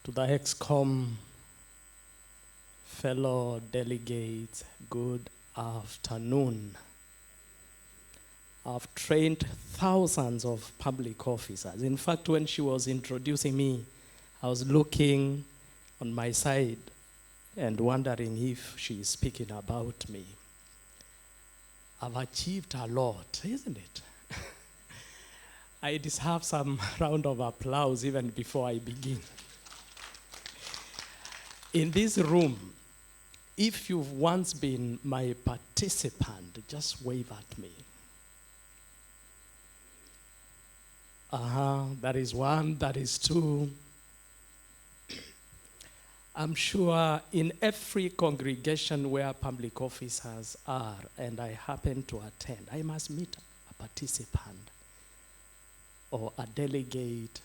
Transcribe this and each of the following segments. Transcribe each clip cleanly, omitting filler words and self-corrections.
To the ExCom fellow delegates, good afternoon. I've trained thousands of public officers. In fact, when she was introducing me, I was looking on my side and wondering if she is speaking about me. I've achieved a lot, isn't it? I deserve some round of applause even before I begin. In this room, if you've once been my participant, just wave at me. That is one, that is two. I'm sure in every congregation where public officers are, and I happen to attend, I must meet a participant or a delegate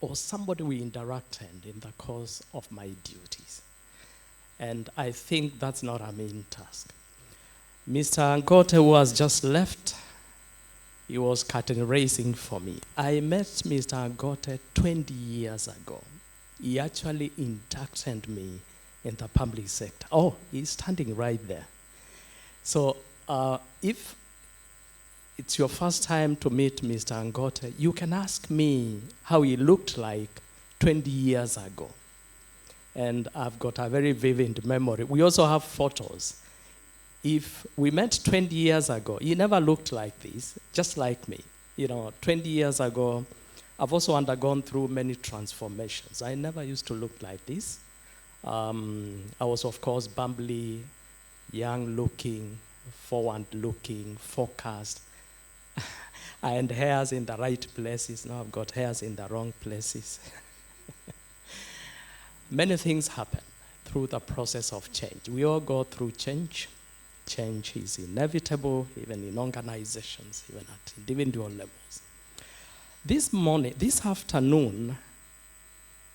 or somebody we interacted in the course of my duties. And I think that's not a mean task. Mr. Ngote, who has just left, he was curtain raising for me. I met Mr. Ngote 20 years ago. He actually inducted me in the public sector. Oh, he's standing right there. So if it's your first time to meet Mr. Ngote, you can ask me how he looked like 20 years ago. And I've got a very vivid memory. We also have photos. If we met 20 years ago, he never looked like this, just like me. 20 years ago, I've also undergone through many transformations. I never used to look like this. I was, of course, bumbly, young-looking, forward-looking, focused. I had hairs in the right places. Now I've got hairs in the wrong places. Many things happen through the process of change. We all go through change. Change is inevitable, even in organizations, even at individual levels. This afternoon,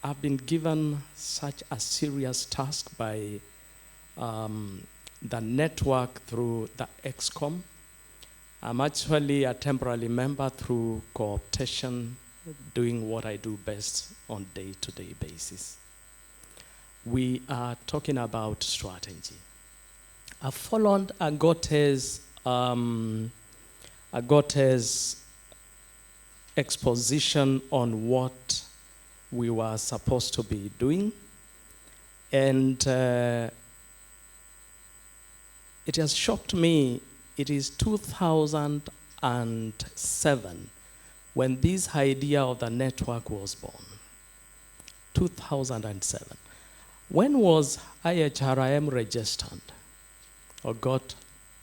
I've been given such a serious task by the network through the ExCom. I'm actually a temporary member through co-optation, doing what I do best on a day-to-day basis. We are talking about strategy. I followed Ngote's exposition on what we were supposed to be doing. And it has shocked me. It is 2007 when this idea of the network was born. 2007. When was IHRIM registered or got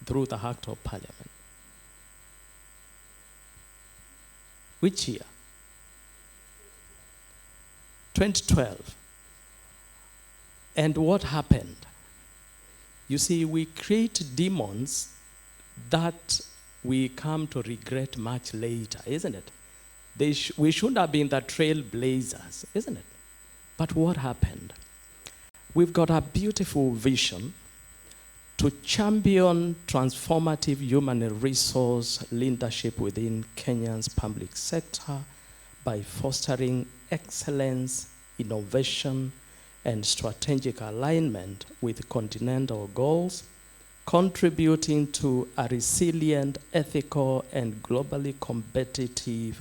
through the Act of Parliament? Which year? 2012. And what happened? You see, we create demons that we come to regret much later, isn't it? We should have been the trailblazers, isn't it? But what happened? We've got a beautiful vision to champion transformative human resource leadership within Kenya's public sector by fostering excellence, innovation, and strategic alignment with continental goals, contributing to a resilient, ethical, and globally competitive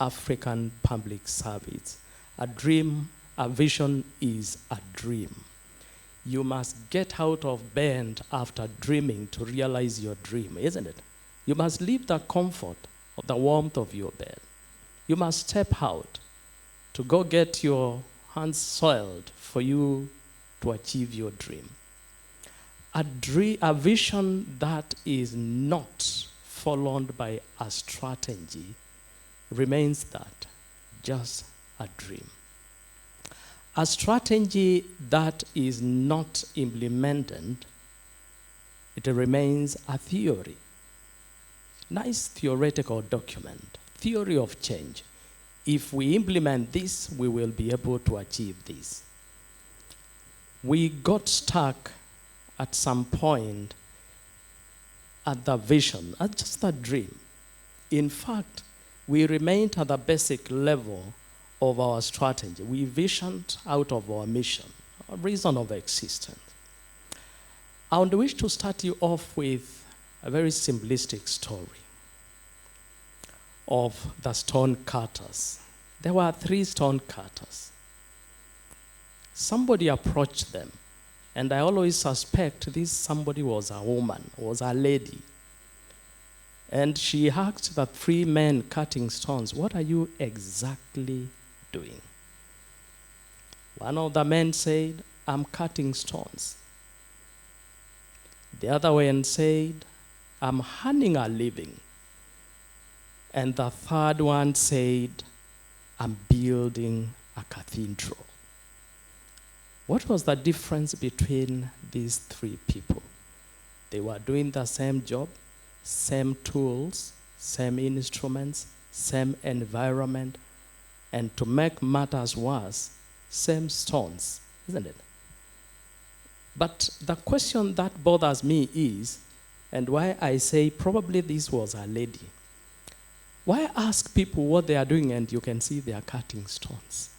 African public service. A vision is a dream. You must get out of bed after dreaming to realize your dream, isn't it? You must leave the comfort of the warmth of your bed. You must step out to go get your hands soiled for you to achieve your dream. A vision that is not followed by a strategy remains that, just a dream. A strategy that is not implemented, it remains a theory. Nice theoretical document, theory of change. If we implement this, we will be able to achieve this. We got stuck at some point at the vision, at just a dream. In fact, we remained at the basic level of our strategy. We visioned out of our mission, a reason of existence. I would wish to start you off with a very simplistic story of the stone cutters. There were 3 stone cutters. Somebody approached them, and I always suspect this somebody was a woman, was a lady. And she asked the 3 men cutting stones, "What are you exactly doing?" One of the men said, "I'm cutting stones." The other one said, "I'm earning a living." And the third one said, "I'm building a cathedral." What was the difference between these 3 people? They were doing the same job, same tools, same instruments, same environment, and to make matters worse, same stones, isn't it? But the question that bothers me is, and why I say probably this was a lady, why ask people what they are doing and you can see they are cutting stones?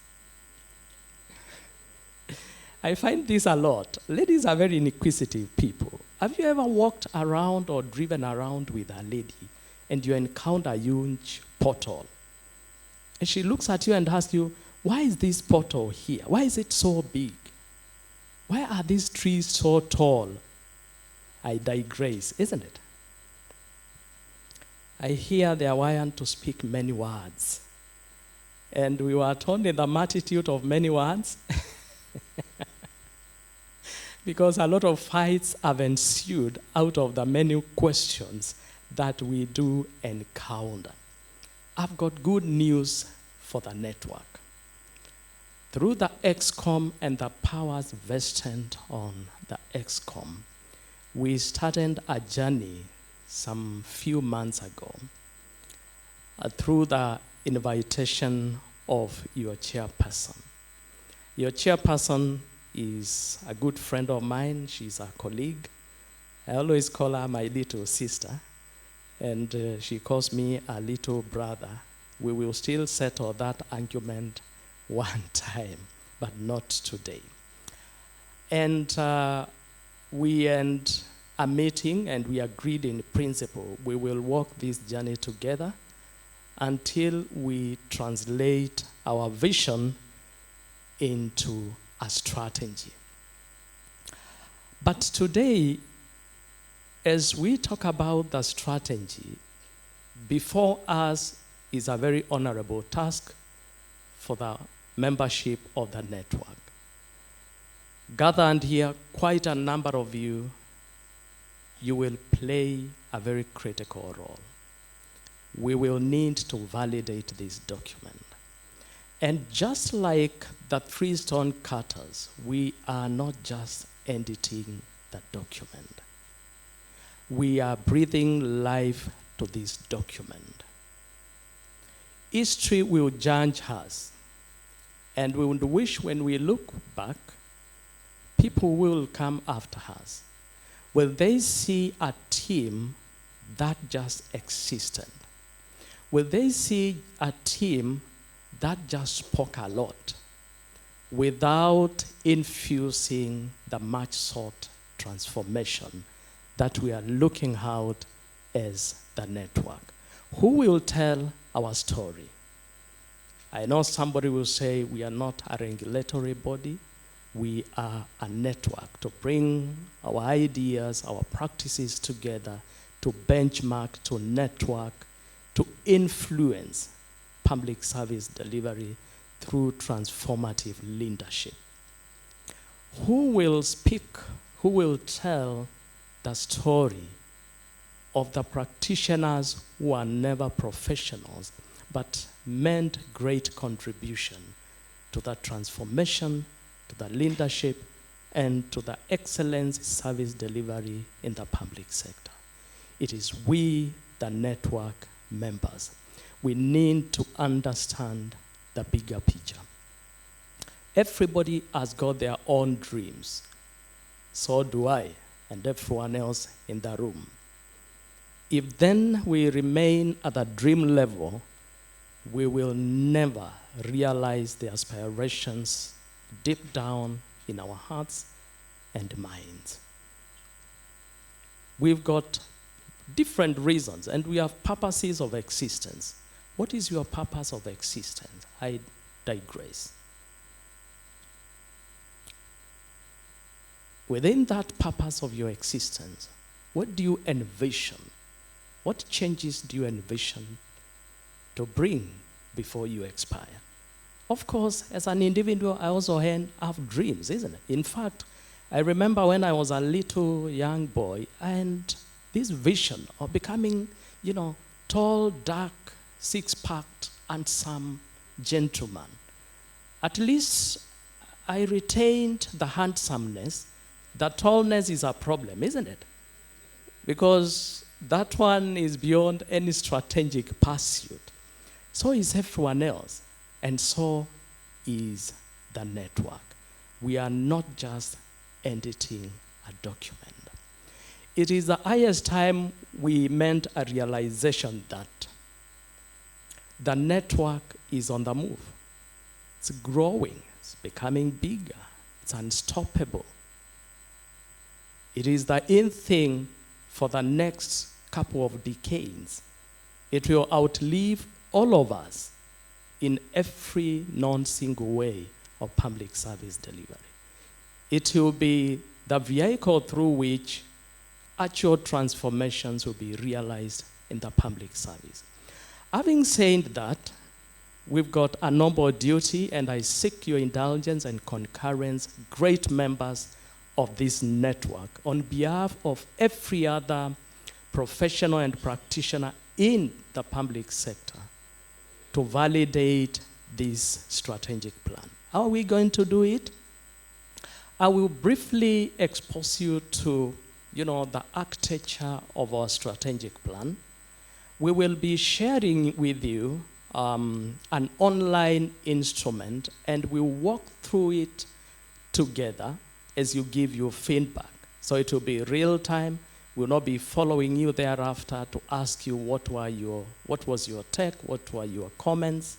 I find this a lot. Ladies are very inquisitive people. Have you ever walked around or driven around with a lady and you encounter a huge pothole? And she looks at you and asks you, "Why is this pothole here? Why is it so big? Why are these trees so tall?" I digress, isn't it? I hear they are wired to speak many words. And we were told in the multitude of many words, because a lot of fights have ensued out of the many questions that we do encounter. I've got good news for the network. Through the XCOM and the powers vested on the XCOM, we started a journey some few months ago through the invitation of your chairperson. Your chairperson is a good friend of mine. She's a colleague. I always call her my little sister, and she calls me a little brother. We will still settle that argument one time, but not today. And we end a meeting, and we agreed in principle we will walk this journey together until we translate our vision into a strategy. But today, as we talk about the strategy, before us is a very honorable task for the membership of the network. Gathered here, quite a number of you will play a very critical role. We will need to validate this document. And just like the 3 stone cutters, we are not just editing the document. We are breathing life to this document. History will judge us. And we would wish when we look back, people will come after us. Will they see a team that just existed? Will they see a team that just spoke a lot without infusing the much sought transformation that we are looking out as the network? Who will tell our story? I know somebody will say we are not a regulatory body. We are a network to bring our ideas, our practices together, to benchmark, to network, to influence public service delivery through transformative leadership. Who will speak, who will tell the story of the practitioners who are never professionals, but meant great contribution to the transformation, to the leadership, and to the excellence service delivery in the public sector? It is we, the network members. We need to understand the bigger picture. Everybody has got their own dreams. So do I, and everyone else in the room. If then we remain at the dream level, we will never realize the aspirations deep down in our hearts and minds. We've got different reasons, and we have purposes of existence. What is your purpose of existence? I digress. Within that purpose of your existence, what do you envision? What changes do you envision to bring before you expire? Of course, as an individual, I also have dreams, isn't it? In fact, I remember when I was a little young boy, and this vision of becoming, tall, dark, six-packed, handsome gentleman. At least I retained the handsomeness. The tallness is a problem, isn't it? Because that one is beyond any strategic pursuit. So is everyone else. And so is the network. We are not just editing a document. It is the highest time we meant a realization that the network is on the move. It's growing. It's becoming bigger. It's unstoppable. It is the in thing for the next couple of decades. It will outlive all of us in every non-single way of public service delivery. It will be the vehicle through which actual transformations will be realized in the public service. Having said that, we've got a noble duty, and I seek your indulgence and concurrence, great members of this network, on behalf of every other professional and practitioner in the public sector, to validate this strategic plan. How are we going to do it? I will briefly expose you to, the architecture of our strategic plan. We will be sharing with you an online instrument, and we'll walk through it together as you give your feedback. So it will be real time. We'll not be following you thereafter to ask you what was your take, what were your comments.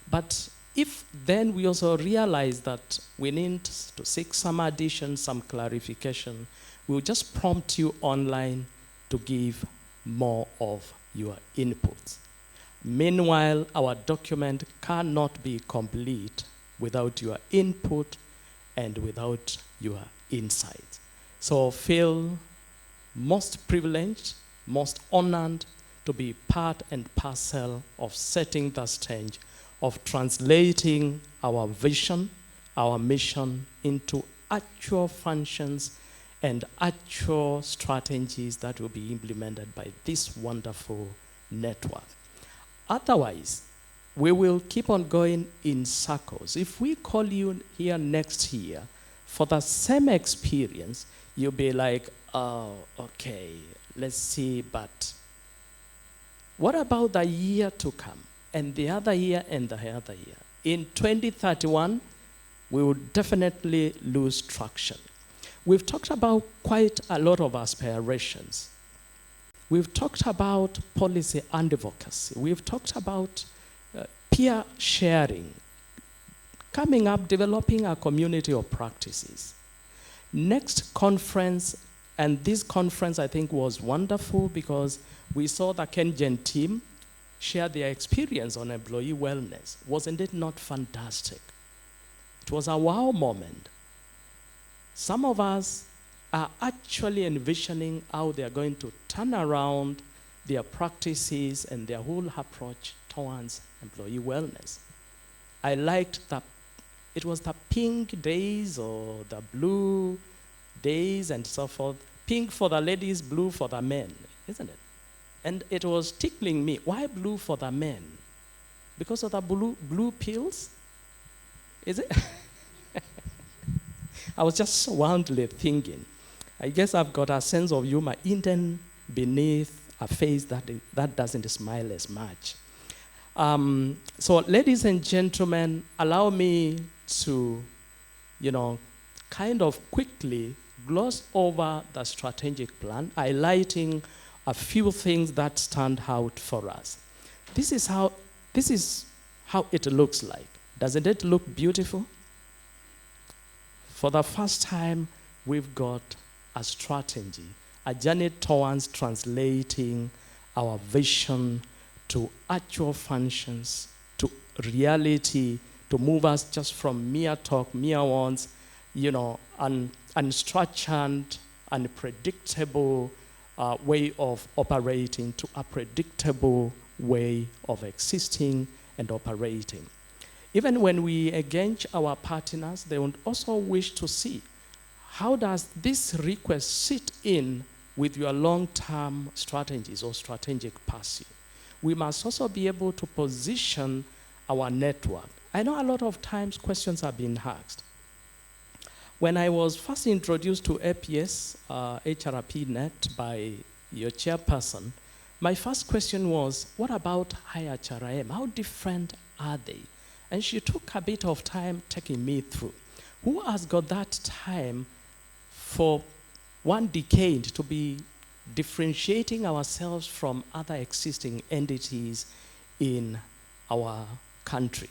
But if then we also realize that we need to seek some addition, some clarification, we'll just prompt you online to give more of your inputs. Meanwhile, our document cannot be complete without your input and without your insight. So feel most privileged, most honored to be part and parcel of setting the stage, of translating our vision, our mission into actual functions and actual strategies that will be implemented by this wonderful network. Otherwise, we will keep on going in circles. If we call you here next year for the same experience, you'll be like, oh, okay, let's see, but what about the year to come? And the other year and the other year. In 2031, we will definitely lose traction. We've talked about quite a lot of aspirations. We've talked about policy and advocacy. We've talked about peer sharing, coming up, developing a community of practices. Next conference, and this conference I think was wonderful because we saw the KenGen team share their experience on employee wellness. Wasn't it not fantastic? It was a wow moment. Some of us are actually envisioning how they're going to turn around their practices and their whole approach towards employee wellness. I liked it was the pink days or the blue days and so forth. Pink for the ladies, blue for the men, isn't it? And it was tickling me. Why blue for the men? Because of the blue pills? Is it? I was just wildly thinking. I guess I've got a sense of humor hidden beneath a face that doesn't smile as much. So ladies and gentlemen, allow me to, kind of quickly gloss over the strategic plan, highlighting a few things that stand out for us. This is how it looks like. Doesn't it look beautiful? For the first time, we've got a strategy, a journey towards translating our vision to actual functions, to reality, to move us just from mere talk, mere words, unstructured, unpredictable way of operating to a predictable way of existing and operating. Even when we engage our partners, they would also wish to see how does this request sit in with your long-term strategies or strategic pursuit. We must also be able to position our network. I know a lot of times questions are being asked. When I was first introduced to APS, HRP Net, by your chairperson, my first question was, what about IHRM? How different are they? And she took a bit of time taking me through. Who has got that time for 1 decade to be differentiating ourselves from other existing entities in our country?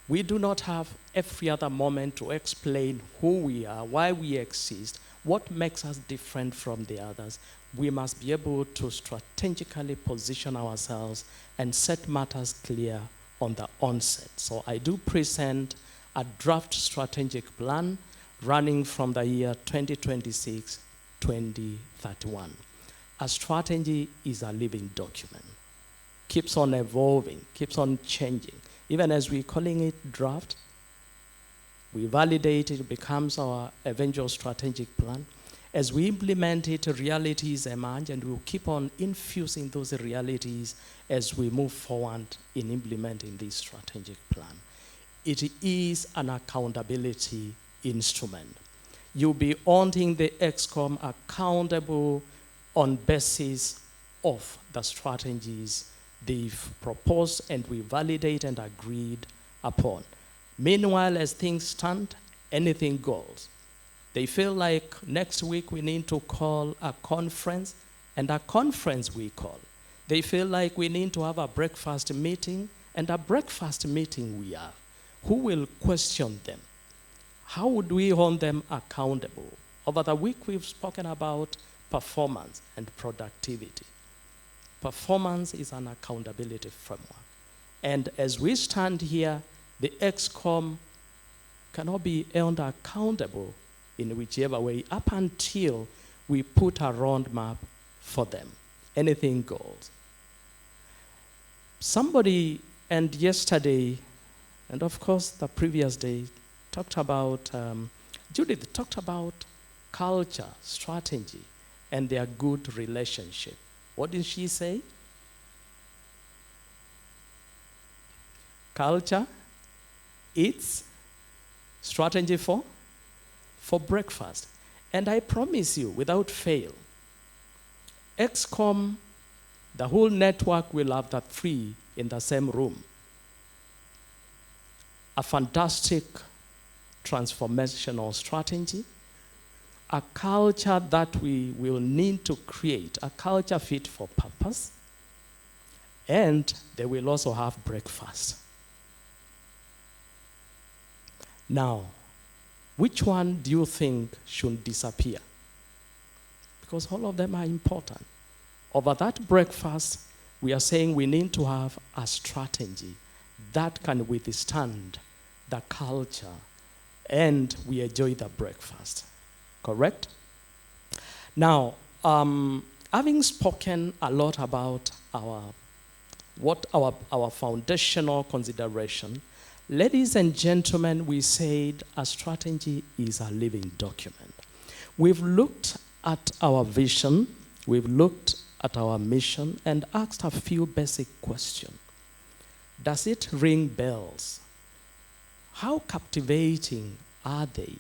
We do not have every other moment to explain who we are, why we exist, what makes us different from the others. We must be able to strategically position ourselves and set matters clear on the onset. So I do present a draft strategic plan running from the year 2026-2031. A strategy is a living document. Keeps on evolving, keeps on changing. Even as we're calling it draft, we validate it, it becomes our eventual strategic plan. As we implement it, realities emerge, and we'll keep on infusing those realities as we move forward in implementing this strategic plan. It is an accountability instrument. You'll be holding the ExCom accountable on basis of the strategies they've proposed and we validate and agreed upon. Meanwhile, as things stand, anything goes. They feel like next week we need to call a conference, and a conference we call. They feel like we need to have a breakfast meeting, and a breakfast meeting we have. Who will question them? How would we hold them accountable? Over the week, we've spoken about performance and productivity. Performance is an accountability framework. And as we stand here, the ExCom cannot be held accountable in whichever way up until we put a roadmap for them. Anything goes. Somebody, and yesterday, and of course the previous day, talked about, Judith talked about culture, strategy, and their good relationship. What did she say? Culture, eats, strategy for breakfast. And I promise you, without fail, ExCom, the whole network will have that three in the same room. A fantastic transformational strategy, a culture that we will need to create, a culture fit for purpose, and they will also have breakfast. Now, which one do you think should disappear? Because all of them are important. Over that breakfast, we are saying we need to have a strategy that can withstand the culture, and we enjoy the breakfast. Correct? Now, having spoken a lot about our foundational consideration, ladies and gentlemen, we said a strategy is a living document. We've looked at our vision, we've looked at our mission, and asked a few basic questions. Does it ring bells? How captivating are they?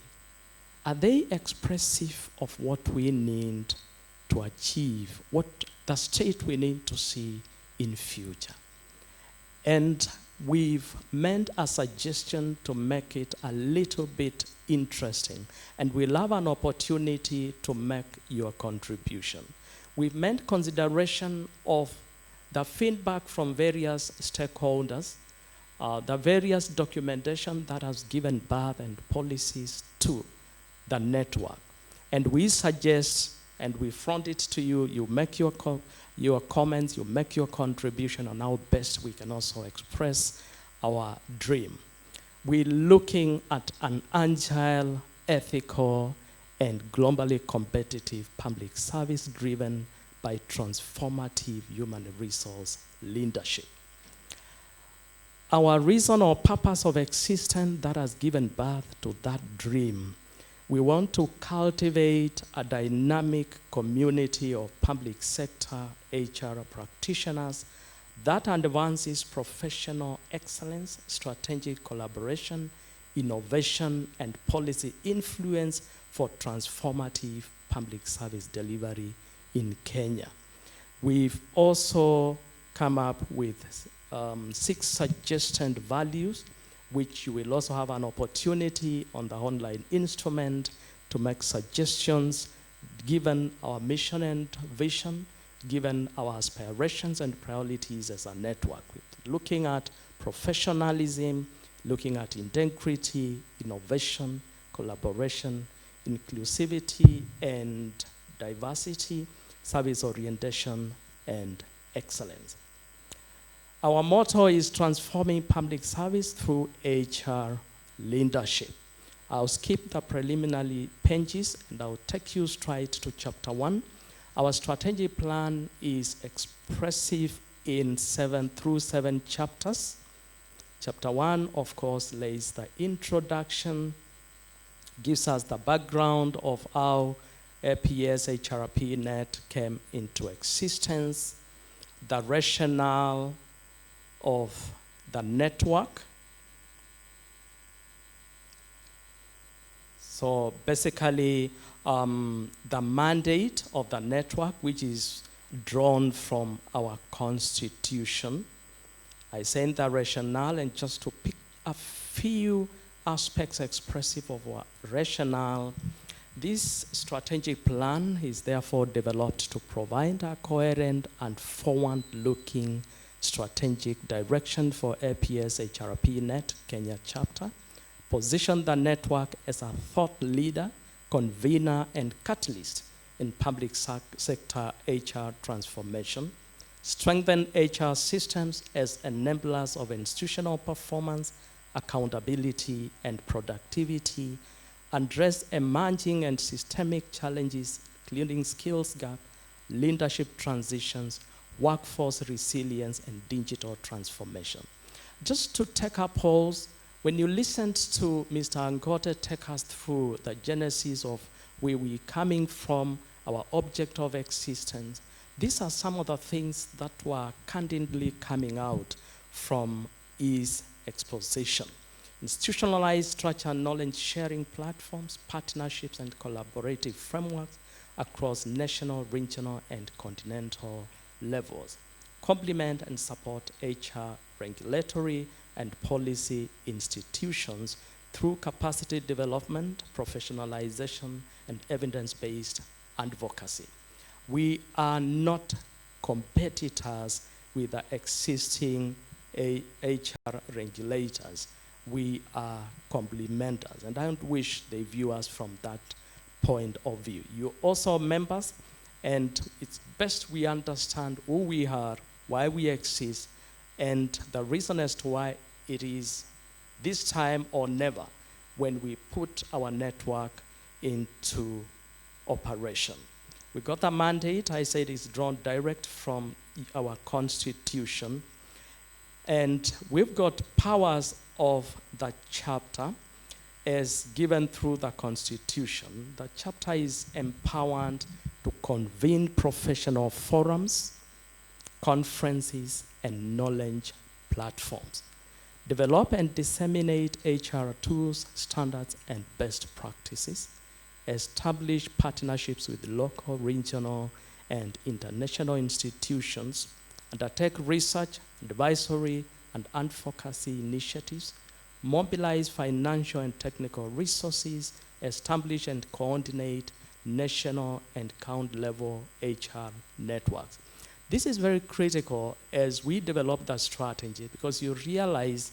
Are they expressive of what we need to achieve, what the state we need to see in future? And we've meant a suggestion to make it a little bit interesting, and we'll have an opportunity to make your contribution. We've meant consideration of the feedback from various stakeholders, the various documentation that has given birth and policies to the network. And we suggest, and we front it to you, you make your comments, you make your contribution on how best we can also express our dream. We're looking at an agile, ethical, and globally competitive public service driven by transformative human resource leadership. Our reason or purpose of existence that has given birth to that dream. We want to cultivate a dynamic community of public sector HR practitioners that advances professional excellence, strategic collaboration, innovation, and policy influence for transformative public service delivery in Kenya. We've also come up with 6 suggested values, which you will also have an opportunity on the online instrument to make suggestions given our mission and vision, given our aspirations and priorities as a network. Looking at professionalism, looking at integrity, innovation, collaboration, inclusivity and diversity, service orientation, and excellence. Our motto is transforming public service through HR leadership. I'll skip the preliminary pages and I'll take you straight to chapter 1. Our strategy plan is expressive in 7 chapters. Chapter 1, of course, lays the introduction, gives us the background of how APS HRP Net came into existence, the rationale of the network. So basically, the mandate of the network, which is drawn from our constitution. I sent the rationale, and just to pick a few aspects expressive of our rationale, this strategic plan is therefore developed to provide a coherent and forward-looking strategic direction for APS HRP Net Kenya chapter, position the network as a thought leader, convener, and catalyst in public sector HR transformation, strengthen HR systems as enablers of institutional performance, accountability, and productivity, address emerging and systemic challenges, including skills gap, leadership transitions, workforce resilience, and digital transformation. Just to take a pause, when you listened to Mr. Angote take us through the genesis of where we're coming from, our object of existence, these are some of the things that were candidly coming out from his exposition. Institutionalized structured knowledge sharing platforms, partnerships, and collaborative frameworks across national, regional, and continental levels. Complement and support HR regulatory and policy institutions through capacity development, professionalization, and evidence-based advocacy. We are not competitors with the existing HR regulators. We are complementers, and I don't wish they view us from that point of view. You're also members, and it's best we understand who we are, why we exist, and the reason as to why it is this time or never when we put our network into operation. We got the mandate, I said it's drawn direct from our constitution, and we've got powers of the chapter as given through the constitution. The chapter is empowered to convene professional forums, conferences, and knowledge platforms, develop and disseminate HR tools, standards, and best practices, establish partnerships with local, regional, and international institutions, undertake research, advisory, and advocacy initiatives, mobilize financial and technical resources, establish and coordinate national and count-level HR networks. This is very critical as we develop that strategy, because you realize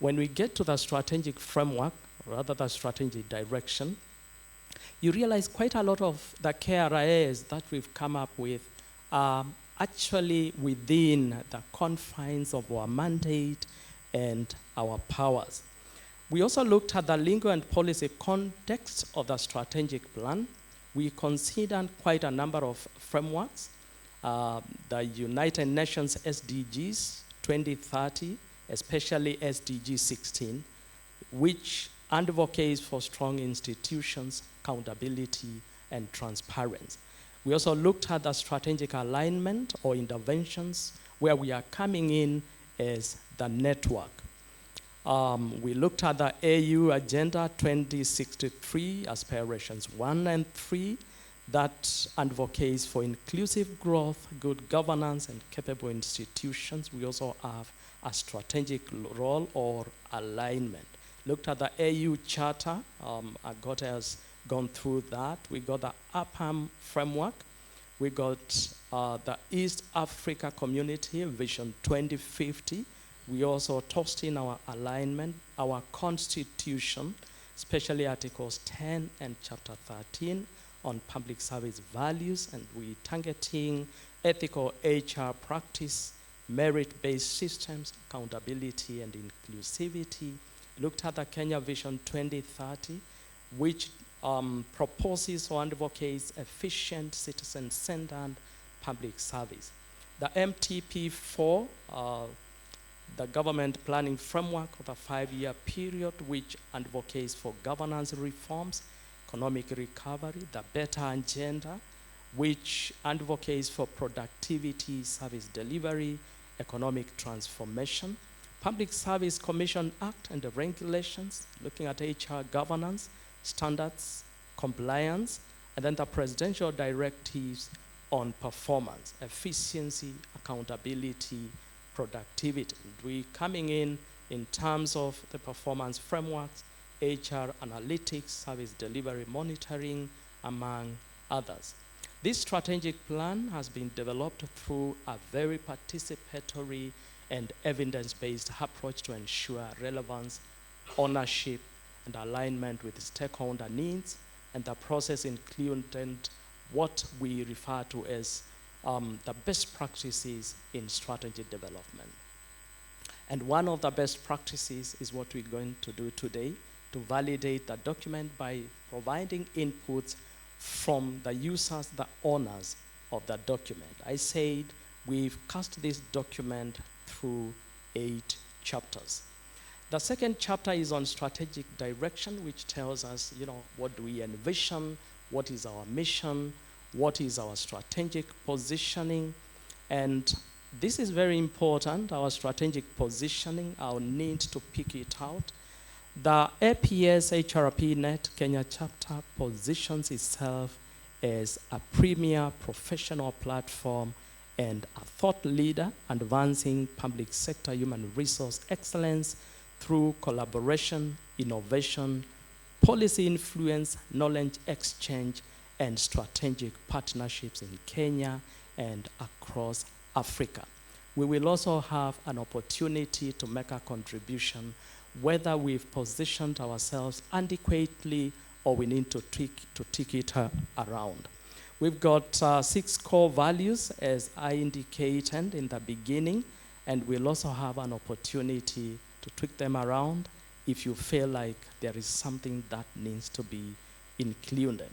when we get to the strategic framework, rather the strategic direction, you realize quite a lot of the KRAs that we've come up with are actually within the confines of our mandate and our powers. We also looked at the legal and policy context of the strategic plan. We considered quite a number of frameworks, the United Nations SDGs 2030, especially SDG 16, which advocates for strong institutions, accountability, and transparency. We also looked at the strategic alignment or interventions where we are coming in as the network. We looked at the AU Agenda 2063 Aspirations 1 and 3 that advocates for inclusive growth, good governance, and capable institutions. We also have a strategic role or alignment. Looked at the AU Charter. Agote has gone through that. We got the APAM framework. We got the East Africa Community Vision 2050. We also tossed in our alignment, our constitution, especially Articles 10 and Chapter 13 on public service values, and we targeting ethical HR practice, merit-based systems, accountability, and inclusivity. Looked at the Kenya Vision 2030, which proposes or advocates efficient, citizen-centered public service. The MTP4, the government planning framework of the 5-year period, which advocates for governance reforms, economic recovery, the Better Agenda, which advocates for productivity, service delivery, economic transformation. Public Service Commission Act and the regulations, looking at HR governance, standards, compliance, and then the presidential directives on performance, efficiency, accountability, productivity. We coming in terms of the performance frameworks, HR analytics, service delivery monitoring, among others. This strategic plan has been developed through a very participatory and evidence-based approach to ensure relevance, ownership, and alignment with stakeholder needs, and the process included what we refer to as the best practices in strategy development. And one of the best practices is what we're going to do today, to validate the document by providing inputs from the users, the owners of the document. I said we've cast this document through 8 chapters. The second chapter is on strategic direction, which tells us, what do we envision, what is our mission, what is our strategic positioning, and this is very important, our strategic positioning. I'll need to pick it out. The APS HRP Net Kenya chapter positions itself as a premier professional platform and a thought leader advancing public sector human resource excellence through collaboration, innovation, policy influence, knowledge exchange, and strategic partnerships in Kenya and across Africa. We will also have an opportunity to make a contribution, whether we've positioned ourselves adequately or we need to tweak it around. We've got 6 core values, as I indicated in the beginning, and we'll also have an opportunity to tweak them around if you feel like there is something that needs to be included.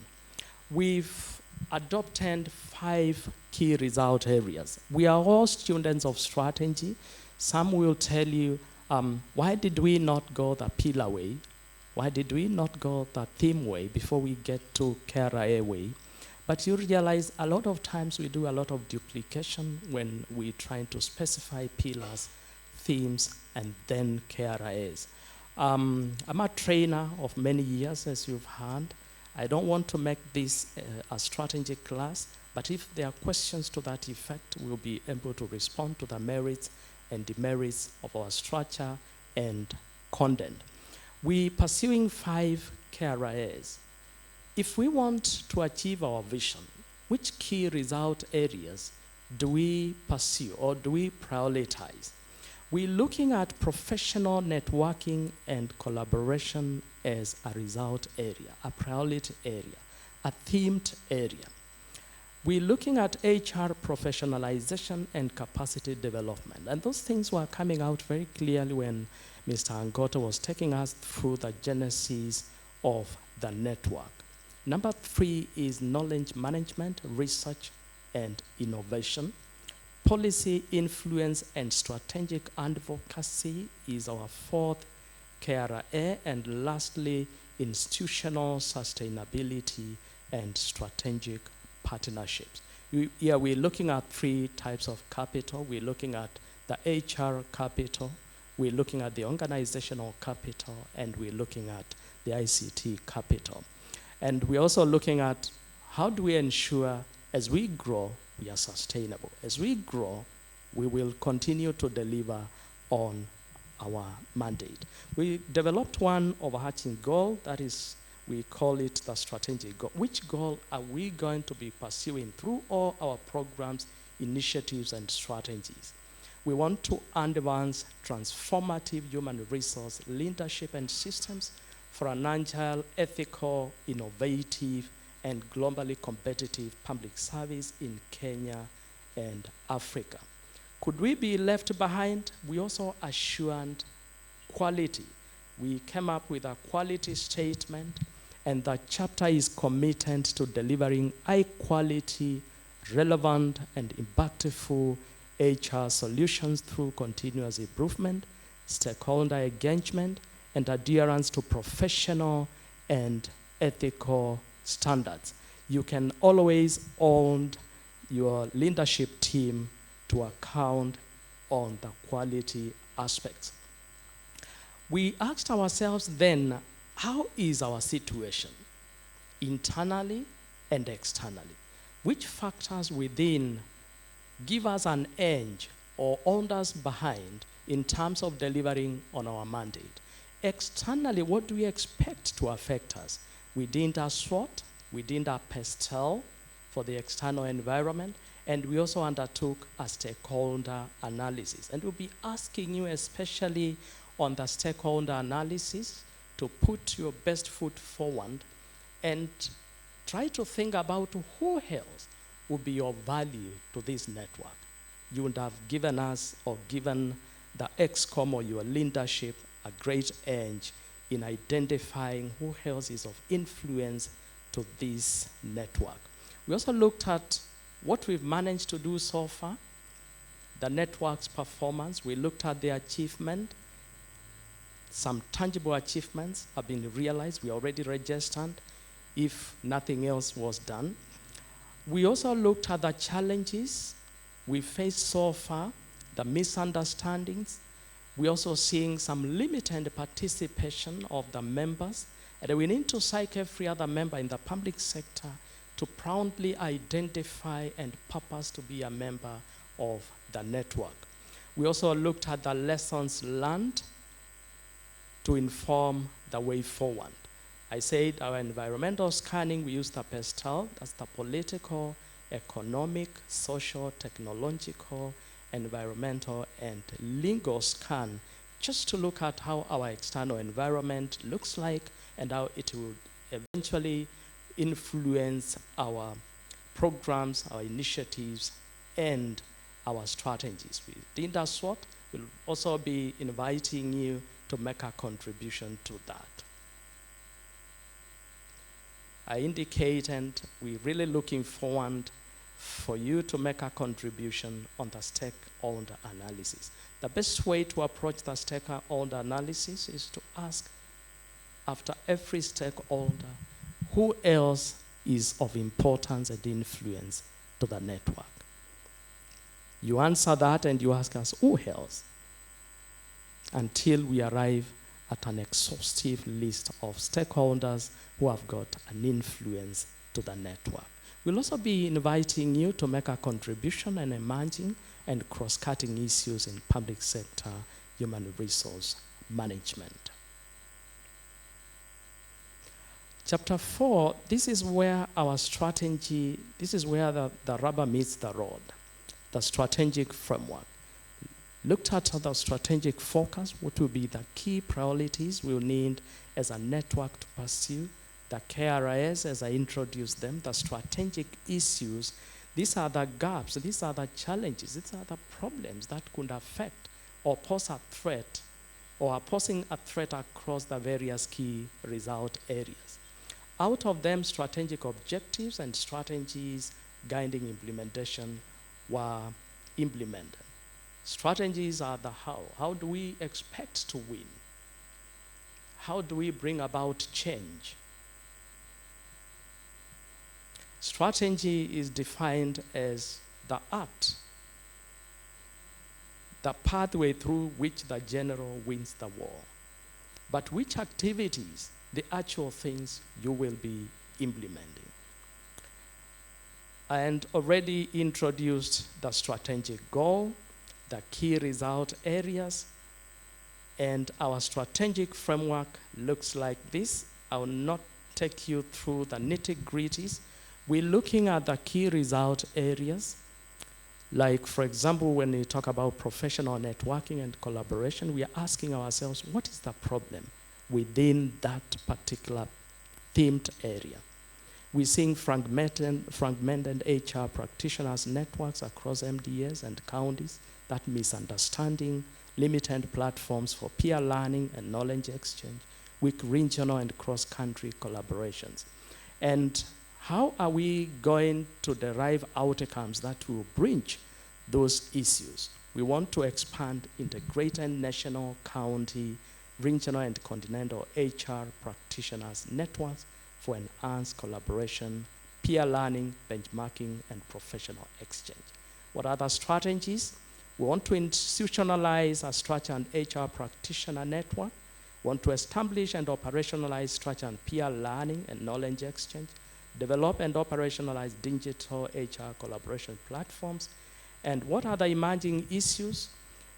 We've adopted 5 key result areas. We are all students of strategy. Some will tell you, why did we not go the pillar way? Why did we not go the theme way before we get to KRA way? But you realize a lot of times we do a lot of duplication when we're trying to specify pillars, themes, and then KRAs. I'm a trainer of many years, as you've heard. I don't want to make this a strategy class, but if there are questions to that effect, we'll be able to respond to the merits and demerits of our structure and content. We're pursuing 5 KRAs. If we want to achieve our vision, which key result areas do we pursue or do we prioritize? We're looking at professional networking and collaboration as a result area, a priority area, a themed area. We're looking at HR professionalization and capacity development. And those things were coming out very clearly when Mr. Angoto was taking us through the genesis of the network. Number 3 is knowledge management, research, and innovation. Policy influence and strategic advocacy is our 4th KRA. And lastly, institutional sustainability and strategic partnerships. Here we're looking at 3 types of capital. We're looking at the HR capital, we're looking at the organizational capital, and we're looking at the ICT capital. And we're also looking at how do we ensure as we grow, we are sustainable. As we grow, we will continue to deliver on our mandate. We developed one overarching goal, that is, we call it the strategic goal. Which goal are we going to be pursuing through all our programs, initiatives, and strategies? We want to advance transformative human resource leadership and systems for an agile, ethical, innovative, and globally competitive public service in Kenya and Africa. Could we be left behind? We also assured quality. We came up with a quality statement, and the chapter is committed to delivering high quality, relevant, and impactful HR solutions through continuous improvement, stakeholder engagement, and adherence to professional and ethical standards. You can always hold your leadership team to account on the quality aspects. We asked ourselves then, how is our situation internally and externally? Which factors within give us an edge or hold us behind in terms of delivering on our mandate? Externally, what do we expect to affect us? We did our SWOT, we did our PESTEL for the external environment, and we also undertook a stakeholder analysis. And we'll be asking you, especially on the stakeholder analysis, to put your best foot forward and try to think about who else would be of value to this network. You would have given us or given the ExCom or your leadership a great edge in identifying who else is of influence to this network. We also looked at what we've managed to do so far, the network's performance. We looked at the achievement. Some tangible achievements have been realized. We already registered if nothing else was done. We also looked at the challenges we faced so far, the misunderstandings. We're also seeing some limited participation of the members, and we need to psych every other member in the public sector to proudly identify and purpose to be a member of the network. We also looked at the lessons learned to inform the way forward. I said our environmental scanning, we used the PESTEL, that's the political, economic, social, technological, environmental, and legal scan, just to look at how our external environment looks like and how it will eventually influence our programs, our initiatives, and our strategies. We did that SWOT. We'll also be inviting you to make a contribution to that. I indicated we're really looking forward for you to make a contribution on the stakeholder analysis. The best way to approach the stakeholder analysis is to ask, after every stakeholder, who else is of importance and influence to the network? You answer that and you ask us, who else? Until we arrive at an exhaustive list of stakeholders who have got an influence to the network. We'll also be inviting you to make a contribution on emerging and cross-cutting issues in public sector human resource management. Chapter 4, this is where our strategy, this is where the rubber meets the road, the strategic framework. looked at the strategic focus, what will be the key priorities we'll need as a network to pursue, the KRIS as I introduced them, the strategic issues. These are the gaps, these are the challenges, these are the problems that could affect or pose a threat or are posing a threat across the various key result areas. Out of them, strategic objectives and strategies guiding implementation were implemented. Strategies are the how. How do we expect to win? How do we bring about change? Strategy is defined as the art, the pathway through which the general wins the war. But which activities, the actual things you will be implementing? And already introduced the strategic goal, the key result areas, and our strategic framework looks like this. I will not take you through the nitty-gritties. We're looking at the key result areas, like, for example, when we talk about professional networking and collaboration, we are asking ourselves, what is the problem within that particular themed area? We're seeing fragmented HR practitioners networks across MDAs and counties, that misunderstanding, limited platforms for peer learning and knowledge exchange, weak regional and cross-country collaborations. And how are we going to derive outcomes that will bridge those issues? We want to expand integrated national, county, regional, and continental HR practitioners networks for enhanced collaboration, peer learning, benchmarking, and professional exchange. What are the strategies? We want to institutionalize a structured HR practitioner network. We want to establish and operationalize structured peer learning and knowledge exchange. Develop and operationalize digital HR collaboration platforms. And what are the emerging issues?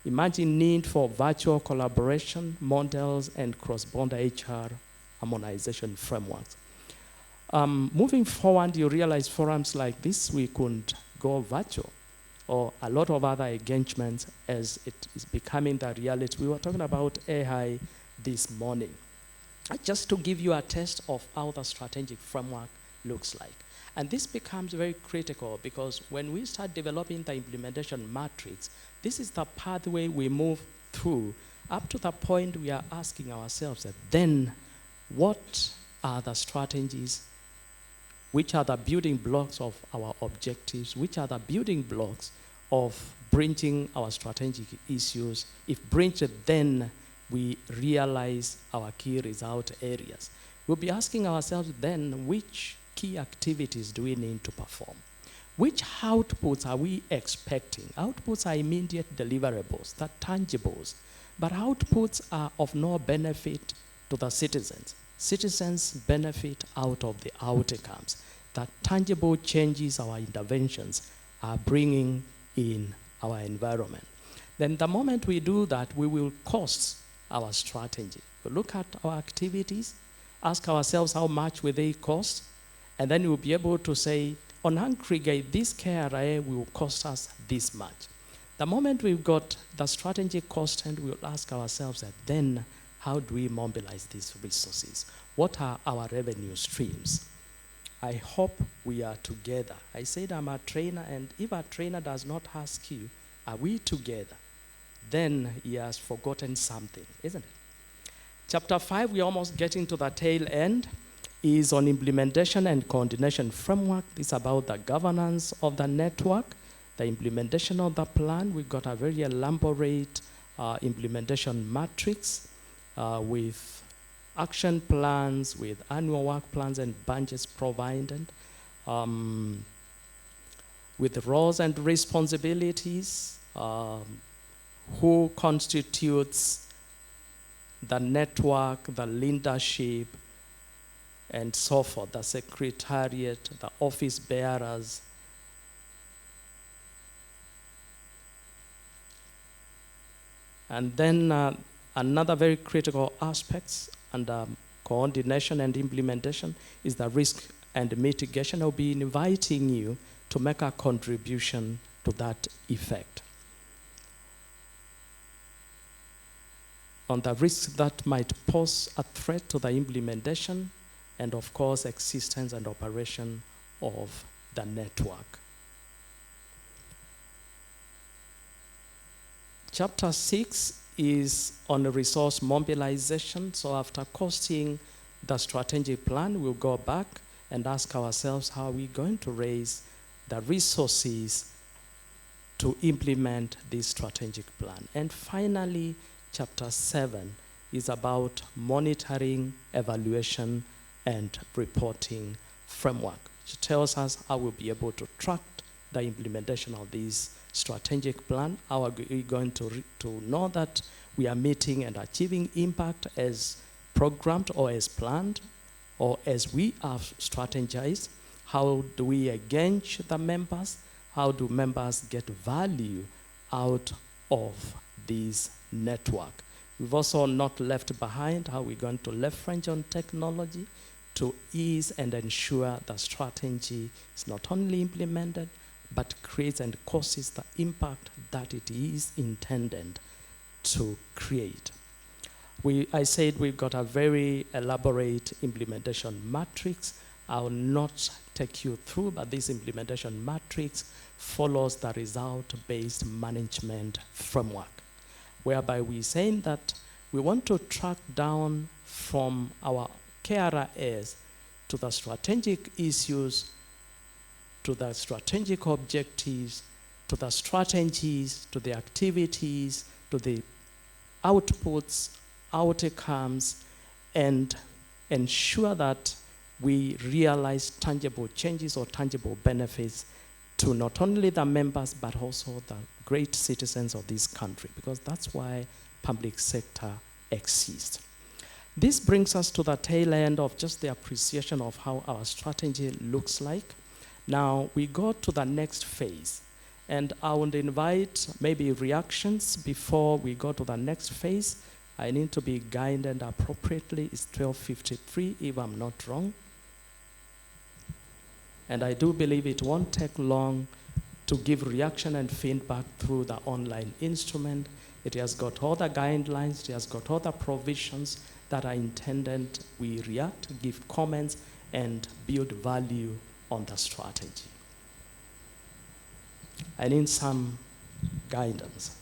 Emerging need for virtual collaboration models and cross-border HR harmonization frameworks. Moving forward, you realize forums like this, we could go virtual, or a lot of other engagements as it is becoming the reality. We were talking about AI this morning. Just to give you a taste of how the strategic framework looks like. And this becomes very critical because when we start developing the implementation matrix, this is the pathway we move through up to the point we are asking ourselves that then what are the strategies, which are the building blocks of our objectives, which are the building blocks of bridging our strategic issues. If bridged, then we realize our key result areas. We'll be asking ourselves then which key activities do we need to perform? Which outputs are we expecting? Outputs are immediate deliverables, they're tangibles, but outputs are of no benefit to the citizens. Citizens benefit out of the outcomes, the tangible changes our interventions are bringing in our environment. Then the moment we do that, we will cost our strategy. We look at our activities, ask ourselves how much will they cost, and then we'll be able to say, on aggregate, this KRA will cost us this much. The moment we've got the strategy cost, and we'll ask ourselves that then, how do we mobilize these resources? What are our revenue streams? I hope we are together. I said I'm a trainer, and if a trainer does not ask you, are we together? Then he has forgotten something, isn't it? Chapter 5, we're almost getting to the tail end, is on implementation and coordination framework. This is about the governance of the network, the implementation of the plan. We've got a very elaborate implementation matrix with action plans, with annual work plans and budgets provided, with roles and responsibilities, who constitutes the network, the leadership, and so forth, the secretariat, the office bearers. And then another very critical aspect under coordination and implementation is the risk and mitigation. I'll be inviting you to make a contribution to that effect. on the risks that might pose a threat to the implementation and, of course, existence and operation of the network. Chapter 6 is on resource mobilization. So after costing the strategic plan, we'll go back and ask ourselves, how are we going to raise the resources to implement this strategic plan? And finally, chapter 7 is about monitoring, evaluation, and reporting framework, which tells us how we'll be able to track the implementation of this strategic plan. How are we going to know that we are meeting and achieving impact as programmed or as planned or as we have strategized? How do we engage the members? How do members get value out of this network? We've also not left behind how we're going to leverage on technology to ease and ensure the strategy is not only implemented, but creates and causes the impact that it is intended to create. I said we've got a very elaborate implementation matrix. I'll not take you through, but this implementation matrix follows the result-based management framework, whereby we're saying that we want to track down from our KRAs to the strategic issues, to the strategic objectives, to the strategies, to the activities, to the outputs, outcomes, and ensure that we realize tangible changes or tangible benefits to not only the members, but also the great citizens of this country, because that's why public sector exists. This brings us to the tail end of just the appreciation of how our strategy looks like. Now we go to the next phase, and I would invite maybe reactions before we go to the next phase. I need to be guided appropriately. It's 12:53 if I'm not wrong. And I do believe it won't take long to give reaction and feedback through the online instrument. It has got all the guidelines, it has got all the provisions that are intended we react, give comments, and build value on the strategy. I need some guidance.